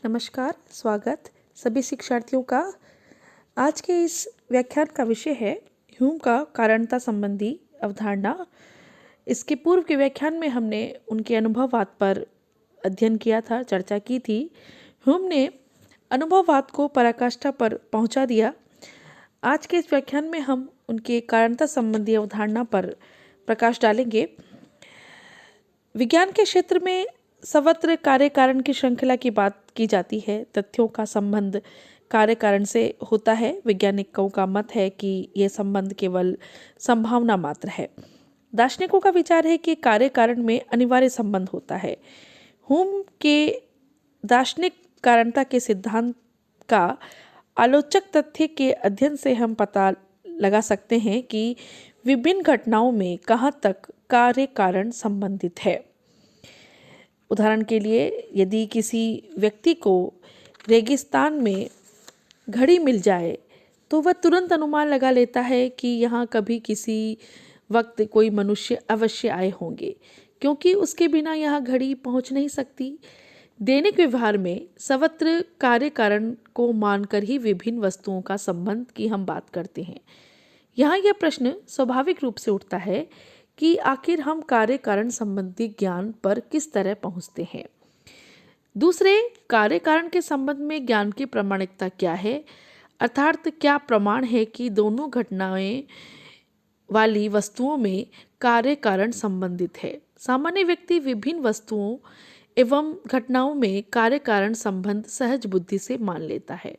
नमस्कार, स्वागत सभी शिक्षार्थियों का। आज के इस व्याख्यान का विषय है ह्यूम का कारणता संबंधी अवधारणा। इसके पूर्व के व्याख्यान में हमने उनके अनुभववाद पर अध्ययन किया था, चर्चा की थी। ह्यूम ने अनुभववाद को पराकाष्ठा पर पहुंचा दिया। आज के इस व्याख्यान में हम उनके कारणता संबंधी अवधारणा पर प्रकाश डालेंगे। विज्ञान के क्षेत्र में सर्वत्र कार्य कारण की श्रृंखला की बात की जाती है। तथ्यों का संबंध कार्य कारण से होता है। वैज्ञानिकों का मत है कि यह संबंध केवल संभावना मात्र है। दार्शनिकों का विचार है कि कार्य कारण में अनिवार्य संबंध होता है। ह्यूम के दार्शनिक कारणता के सिद्धांत का आलोचक तथ्य के अध्ययन से हम पता लगा सकते हैं कि विभिन्न घटनाओं में कहाँ तक कार्य कारण संबंधित है। उदाहरण के लिए, यदि किसी व्यक्ति को रेगिस्तान में घड़ी मिल जाए तो वह तुरंत अनुमान लगा लेता है कि यहाँ कभी किसी वक्त कोई मनुष्य अवश्य आए होंगे, क्योंकि उसके बिना यहाँ घड़ी पहुँच नहीं सकती। दैनिक व्यवहार में सर्वत्र कार्य कारण को मानकर ही विभिन्न वस्तुओं का संबंध की हम बात करते हैं। यहाँ यह प्रश्न स्वाभाविक रूप से उठता है कि आखिर हम कार्य कारण संबंधी ज्ञान पर किस तरह पहुंचते हैं। दूसरे, कार्य कारण के संबंध में ज्ञान की प्रामाणिकता क्या है, अर्थात क्या प्रमाण है कि दोनों घटनाएं वाली वस्तुओं में कार्य कारण संबंधित है। सामान्य व्यक्ति विभिन्न वस्तुओं एवं घटनाओं में कार्य कारण संबंध सहज बुद्धि से मान लेता है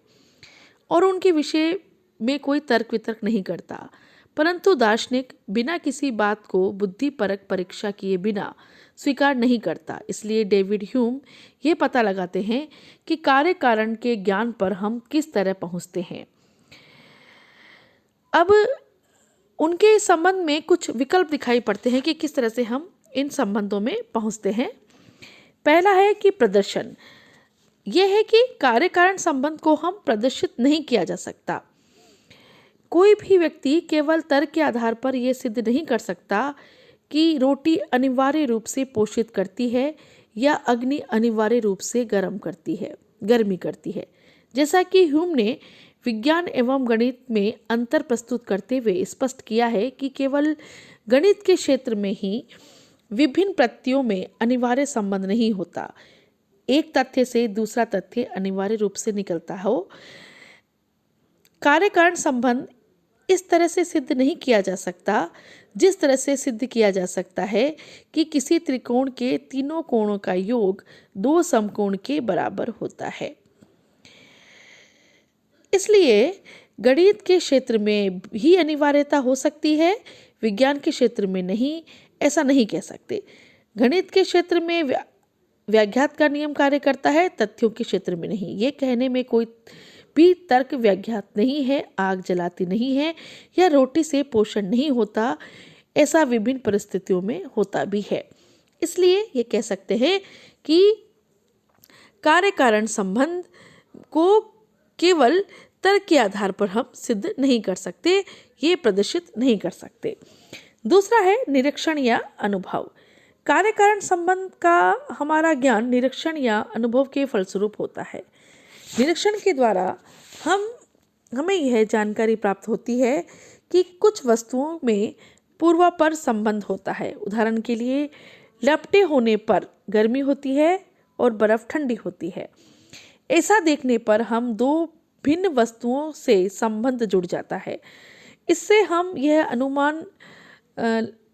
और उनके विषय में कोई तर्क वितर्क नहीं करता, परंतु दार्शनिक बिना किसी बात को बुद्धिपरक परीक्षा किए बिना स्वीकार नहीं करता। इसलिए डेविड ह्यूम ये पता लगाते हैं कि कार्य कारण के ज्ञान पर हम किस तरह पहुंचते हैं। अब उनके संबंध में कुछ विकल्प दिखाई पड़ते हैं कि किस तरह से हम इन संबंधों में पहुंचते हैं। पहला है कि प्रदर्शन। यह है कि कार्य कारण संबंध को हम प्रदर्शित नहीं किया जा सकता। कोई भी व्यक्ति केवल तर्क के आधार पर यह सिद्ध नहीं कर सकता कि रोटी अनिवार्य रूप से पोषित करती है या अग्नि अनिवार्य रूप से गर्मी करती है। जैसा कि ह्यूम ने विज्ञान एवं गणित में अंतर प्रस्तुत करते हुए स्पष्ट किया है कि केवल गणित के क्षेत्र में ही विभिन्न प्रत्ययों में अनिवार्य संबंध नहीं होता। एक तथ्य से दूसरा तथ्य अनिवार्य रूप से निकलता हो। कार्य कारण संबंध इस तरह से सिद्ध नहीं किया जा सकता जिस तरह से सिद्ध किया जा सकता है कि किसी त्रिकोण के तीनों कोणों का योग दो समकोण के बराबर होता है। इसलिए गणित के क्षेत्र में ही अनिवार्यता हो सकती है, विज्ञान के क्षेत्र में नहीं, ऐसा नहीं कह सकते। गणित के क्षेत्र में व्याख्यात का नियम कार्य करता है, तथ्यों के क्षेत्र में नहीं। ये कहने में कोई भी तर्क व्याख्यात नहीं है। आग जलाती नहीं है या रोटी से पोषण नहीं होता, ऐसा विभिन्न परिस्थितियों में होता भी है। इसलिए ये कह सकते हैं कि कार्य कारण संबंध को केवल तर्क के आधार पर हम सिद्ध नहीं कर सकते, ये प्रदर्शित नहीं कर सकते। दूसरा है निरीक्षण या अनुभव। कार्य कारण संबंध का हमारा ज्ञान निरीक्षण या अनुभव के फलस्वरूप होता है। निरीक्षण के द्वारा हमें यह जानकारी प्राप्त होती है कि कुछ वस्तुओं में पूर्वापर संबंध होता है। उदाहरण के लिए, लपटे होने पर गर्मी होती है और बर्फ ठंडी होती है। ऐसा देखने पर हम दो भिन्न वस्तुओं से संबंध जुड़ जाता है। इससे हम यह अनुमान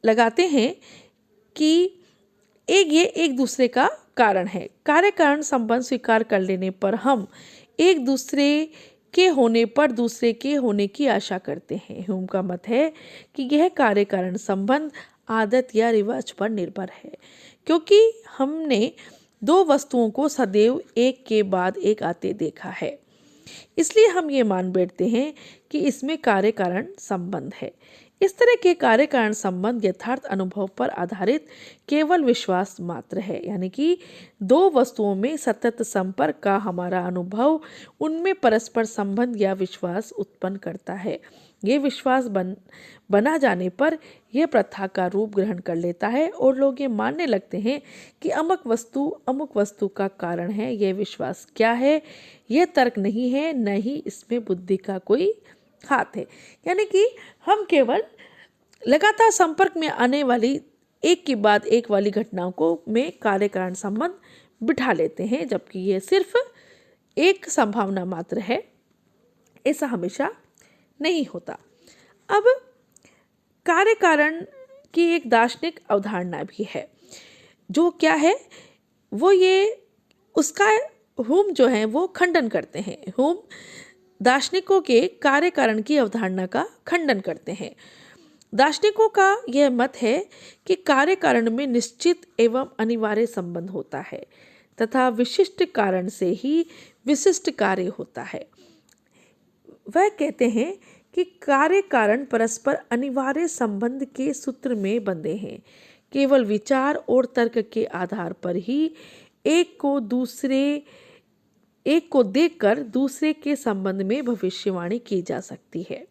लगाते हैं कि ये एक दूसरे का कारण है। कार्य कारण संबंध स्वीकार कर लेने पर हम एक दूसरे के होने पर दूसरे के होने की आशा करते हैं। ह्यूम का मत है कि यह कार्य कारण संबंध आदत या रिवाज पर निर्भर है, क्योंकि हमने दो वस्तुओं को सदैव एक के बाद एक आते देखा है। इसलिए हम ये मान बैठते हैं कि इसमें कार्य कारण संबंध है। इस तरह के कार्य कारण संबंध यथार्थ अनुभव पर आधारित केवल विश्वास मात्र है, यानी कि दो वस्तुओं में सतत संपर्क का हमारा अनुभव उनमें परस्पर संबंध या विश्वास उत्पन्न करता है। ये विश्वास बना जाने पर यह प्रथा का रूप ग्रहण कर लेता है और लोग ये मानने लगते हैं कि अमुक वस्तु का कारण है। यह विश्वास क्या है? यह तर्क नहीं है, न ही इसमें बुद्धि का कोई हाथ है। यानी कि हम केवल लगातार संपर्क में आने वाली एक के बाद एक वाली घटनाओं को में कार्य कारण संबंध बिठा लेते हैं, जबकि यह सिर्फ एक संभावना मात्र है, ऐसा हमेशा नहीं होता। अब कार्य कारण की एक दार्शनिक अवधारणा भी है, जो क्या है वो ये उसका ह्यूम जो है वो खंडन करते हैं। ह्यूम दार्शनिकों के कार्य कारण की अवधारणा का खंडन करते हैं। दार्शनिकों का यह मत है कि कार्य कारण में निश्चित एवं अनिवार्य संबंध होता है तथा विशिष्ट कारण से ही विशिष्ट कार्य होता है। वह कहते हैं कि कार्य कारण परस्पर अनिवार्य संबंध के सूत्र में बंधे हैं। केवल विचार और तर्क के आधार पर ही एक को देखकर दूसरे के संबंध में भविष्यवाणी की जा सकती है।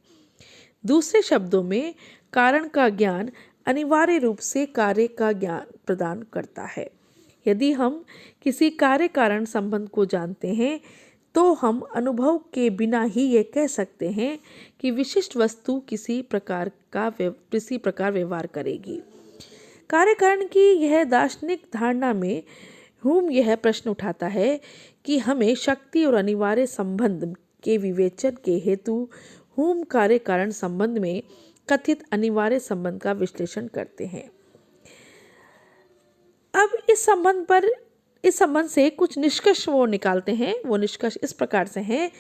दूसरे शब्दों में कारण का ज्ञान अनिवार्य रूप से कार्य का ज्ञान प्रदान करता है। यदि हम किसी कार्य कारण संबंध को जानते हैं तो हम अनुभव के बिना ही ये कह सकते हैं कि विशिष्ट वस्तु किसी प्रकार व्यवहार करेगी। कार्य कारण की यह दार्शनिक धारणा में ह्यूम यह प्रश्न उठाता है कि हमें शक्ति और अनिवार्य संबंध के विवेचन के हेतु ह्यूम कार्य कारण संबंध में कथित अनिवार्य संबंध का विश्लेषण करते हैं। अब इस संबंध से कुछ निष्कर्ष वो निकालते हैं। वो निष्कर्ष इस प्रकार से हैं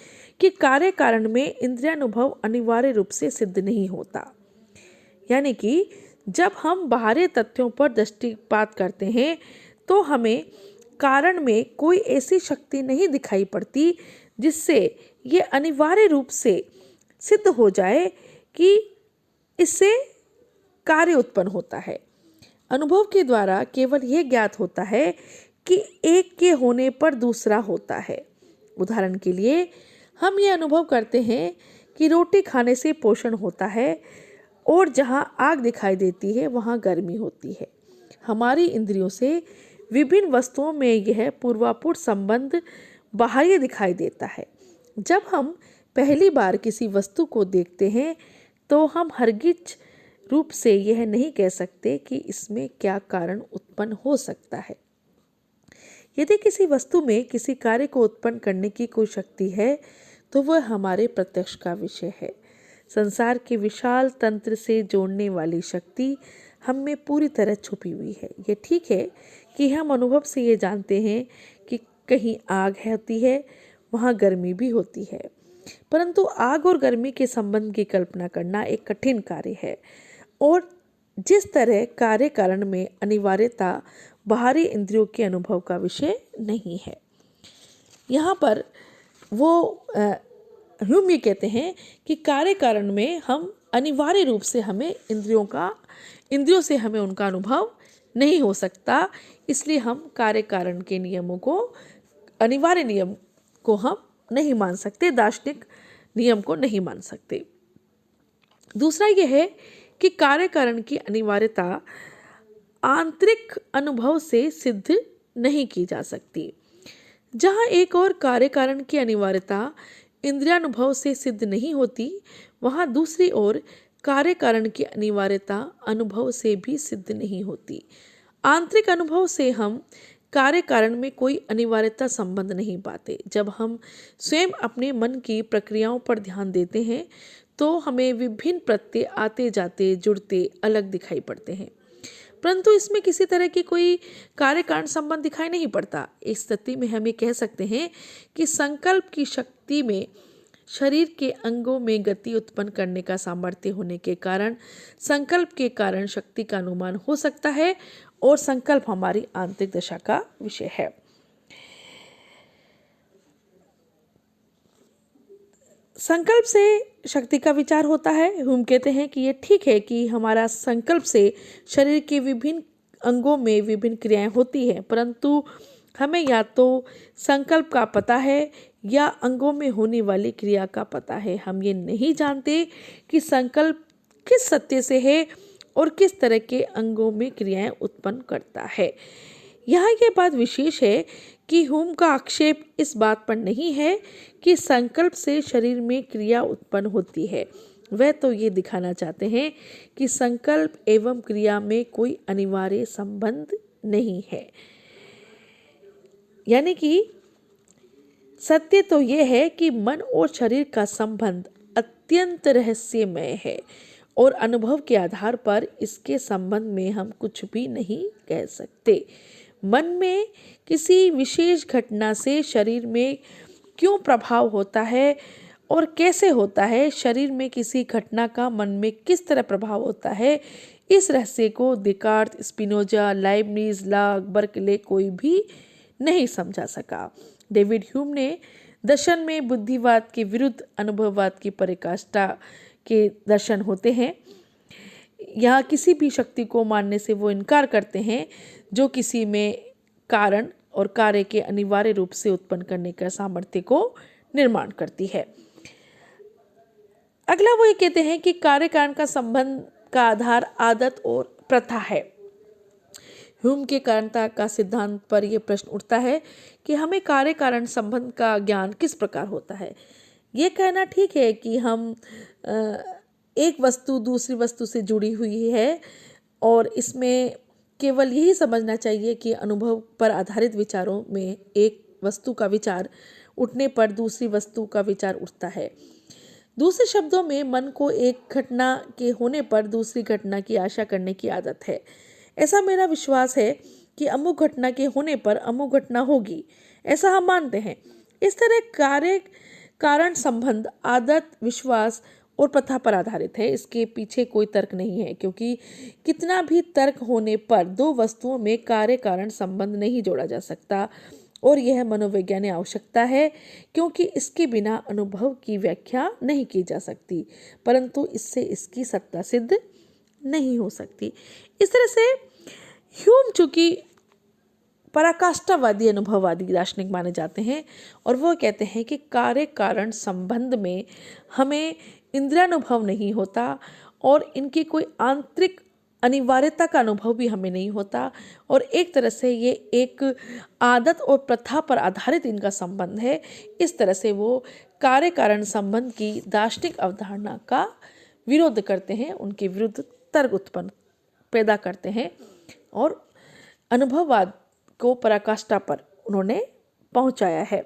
कि कार्य कारण में इंद्रियानुभव अनिवार्य रूप से सिद्ध नहीं होता। यानी कि जब हम बाहरी तथ्यों पर दृष्टिपात करते हैं तो हमें कारण में कोई ऐसी शक्ति नहीं दिखाई पड़ती जिससे ये अनिवार्य रूप से सिद्ध हो जाए कि इससे कार्य उत्पन्न होता है। अनुभव के द्वारा केवल यह ज्ञात होता है कि एक के होने पर दूसरा होता है। उदाहरण के लिए हम ये अनुभव करते हैं कि रोटी खाने से पोषण होता है और जहाँ आग दिखाई देती है वहाँ गर्मी होती है। हमारी इंद्रियों से विभिन्न वस्तुओं में यह पूर्वापुर संबंध बाह्य दिखाई देता है। जब हम पहली बार किसी वस्तु को देखते हैं तो हम हरगिज रूप से यह नहीं कह सकते कि इसमें क्या कारण उत्पन्न हो सकता है। यदि किसी वस्तु में किसी कार्य को उत्पन्न करने की कोई शक्ति है तो वह हमारे प्रत्यक्ष का विषय है। संसार के विशाल तंत्र से जोड़ने वाली शक्ति हम में पूरी तरह छुपी हुई है। ये ठीक है कि हम अनुभव से ये जानते हैं कि कहीं आग होती है, वहाँ गर्मी भी होती है, परंतु आग और गर्मी के संबंध की कल्पना करना एक कठिन कार्य है। और जिस तरह कार्य कारण में अनिवार्यता बाहरी इंद्रियों के अनुभव का विषय नहीं है। यहाँ पर वो ह्यूम ये कहते हैं कि कार्य कारण में हम अनिवार्य रूप से हमें इंद्रियों से हमें उनका अनुभव नहीं हो सकता, इसलिए हम कार्य कारण के नियमों को, अनिवार्य नियम को हम नहीं मान सकते, दार्शनिक नियम को नहीं मान सकते। दूसरा यह है कि कार्य कारण की अनिवार्यता आंतरिक अनुभव से सिद्ध नहीं की जा सकती। जहाँ एक और कार्य कारण की अनिवार्यता इंद्रियानुभव से सिद्ध नहीं होती, वहाँ दूसरी ओर कार्य कारण की अनिवार्यता अनुभव से भी सिद्ध नहीं होती। आंतरिक अनुभव से हम कार्य कारण में कोई अनिवार्यता संबंध नहीं पाते। जब हम स्वयं अपने मन की प्रक्रियाओं पर ध्यान देते हैं तो हमें विभिन्न प्रत्यय आते जाते जुड़ते अलग दिखाई पड़ते हैं, परंतु इसमें किसी तरह की कोई कार्य कारण संबंध दिखाई नहीं पड़ता। इस स्थिति में हम ये कह सकते हैं कि संकल्प की शक्ति में शरीर के अंगों में गति उत्पन्न करने का सामर्थ्य होने के कारण संकल्प के कारण शक्ति का अनुमान हो सकता है और संकल्प हमारी आंतरिक दशा का विषय है। संकल्प से शक्ति का विचार होता है। हम कहते हैं कि ये ठीक है कि हमारा संकल्प से शरीर के विभिन्न अंगों में विभिन्न क्रियाएं होती हैं, परंतु हमें या तो संकल्प का पता है या अंगों में होने वाली क्रिया का पता है। हम ये नहीं जानते कि संकल्प किस सत्य से है और किस तरह के अंगों में क्रियाएं उत्पन्न करता है। यहाँ ये बात विशेष है कि ह्यूम का आक्षेप इस बात पर नहीं है कि संकल्प से शरीर में क्रिया उत्पन्न होती है। वह तो ये दिखाना चाहते हैं कि संकल्प एवं क्रिया में कोई अनिवार्य संबंध नहीं है। यानी कि सत्य तो यह है कि मन और शरीर का संबंध अत्यंत रहस्यमय है और अनुभव के आधार पर इसके संबंध में हम कुछ भी नहीं कह सकते। मन में किसी विशेष घटना से शरीर में क्यों प्रभाव होता है और कैसे होता है, शरीर में किसी घटना का मन में किस तरह प्रभाव होता है, इस रहस्य को देकार्त, स्पिनोजा, लाइबनिज, लाक, बर्कले कोई भी नहीं समझा सका। डेविड ह्यूम ने दर्शन में बुद्धिवाद के विरुद्ध अनुभववाद की पराकाष्ठा के दर्शन होते हैं। यहाँ किसी भी शक्ति को मानने से वो इनकार करते हैं जो किसी में कारण और कार्य के अनिवार्य रूप से उत्पन्न करने का सामर्थ्य को निर्माण करती है। अगला वो ये कहते हैं कि कार्य कारण का संबंध का आधार आदत और प्रथा है। ह्यूम के कारणता का सिद्धांत पर यह प्रश्न उठता है कि हमें कार्य कारण संबंध का ज्ञान किस प्रकार होता है। ये कहना ठीक है कि हम एक वस्तु दूसरी वस्तु से जुड़ी हुई है और इसमें केवल यही समझना चाहिए कि अनुभव पर आधारित विचारों में एक वस्तु का विचार उठने पर दूसरी वस्तु का विचार उठता है। दूसरे शब्दों में मन को एक घटना के होने पर दूसरी घटना की आशा करने की आदत है। ऐसा मेरा विश्वास है कि अमुक घटना के होने पर अमुक घटना होगी, ऐसा हम मानते हैं। इस तरह कार्य कारण संबंध आदत, विश्वास और प्रथा पर आधारित है। इसके पीछे कोई तर्क नहीं है, क्योंकि कितना भी तर्क होने पर दो वस्तुओं में कार्य कारण संबंध नहीं जोड़ा जा सकता और यह मनोवैज्ञानिक आवश्यकता है, क्योंकि इसके बिना अनुभव की व्याख्या नहीं की जा सकती, परंतु इससे इसकी सत्ता सिद्ध नहीं हो सकती। इस तरह से ह्यूम चूंकि पराकाष्ठावादी अनुभववादी दार्शनिक माने जाते हैं और वो कहते हैं कि कार्य कारण संबंध में हमें इंद्रियानुभव नहीं होता और इनकी कोई आंतरिक अनिवार्यता का अनुभव भी हमें नहीं होता और एक तरह से ये एक आदत और प्रथा पर आधारित इनका संबंध है। इस तरह से वो कार्य कारण संबंध की दार्शनिक अवधारणा का विरोध करते हैं, उनके विरुद्ध तर्क उत्पन्न पैदा करते हैं और अनुभववाद को पराकाष्ठा पर उन्होंने पहुंचाया है।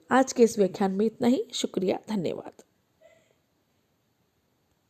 आज के इस व्याख्यान में इतना ही। शुक्रिया, धन्यवाद।